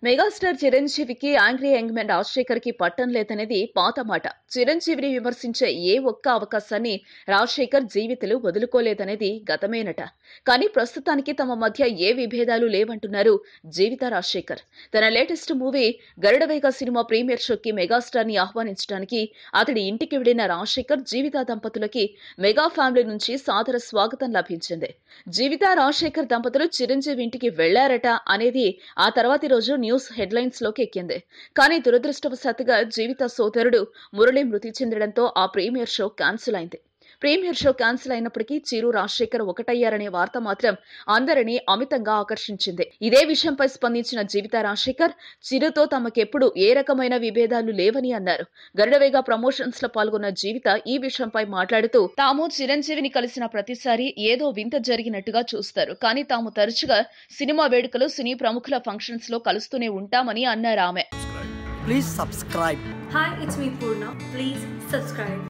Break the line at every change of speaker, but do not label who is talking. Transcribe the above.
Megastar చిరంజీవికి angry young man Rajasekhar కి పట్టం లేదనేది పాత మాట. చిరంజీవిని విమర్శించే ఏ ఒక్క అవకాశాన్ని రాజశేఖర్ జీవితంలో వదులుకోలేదనేది గతమేనట. కానీ ప్రస్తుతానికి తమ మధ్య ఏ విభేదాలు లేవంటున్నారు జీవిత రాజశేఖర్. తన లేటెస్ట్ మూవీ గరుడవేగ సినిమా ప్రీమియర్ షోకి మెగాస్టార్ ని ఆహ్వానించడానికి అతడి ఇంటికి వెళ్లిన రాజశేఖర్ జీవిత దంపతులకి మెగా ఫ్యామిలీ నుంచి సాదర స్వాగతం లభించింది. జీవిత రాజశేఖర్ దంపతులు చిరంజీవి ఇంటికి వెళ్లారట అనేది ఆ తర్వాతి రోజు న్యూస్ హెడ్లైన్స్ లోకి ఎక్కింది. కానీ దురదృష్టవశాత్తుగా జీవిత సోదరుడు మురళి మృతి చెందడంతో ఆ ప్రీమియర్ షో క్యాన్సిల్ అయింది. ప్రీమియర్ షో క్యాన్సిల్ అయినప్పటికీ చిరు రాజశేఖర్ ఒకటయ్యారనే వార్త మాత్రం అందరినీ అమితంగా ఆకర్షించింది. ఇదే విషయంపై స్పందించిన జీవిత రాజశేఖర్ చిరుతో తమకెప్పుడు ఏ రకమైన విభేదాలు లేవని అన్నారు. గరుడవేగ ప్రమోషన్స్ లో పాల్గొన్న జీవిత ఈ విషయంపై మాట్లాడుతూ తాము చిరంజీవిని కలిసిన ప్రతిసారి ఏదో వింత జరిగినట్టుగా చూస్తారు. కానీ తాము తరచుగా సినిమా వేడుకలు, సినీ ప్రముఖుల ఫంక్షన్స్ లో కలుస్తూనే ఉంటామని అన్నారు ఆమె.
Please subscribe.
Hi, it's me Purna. Please subscribe.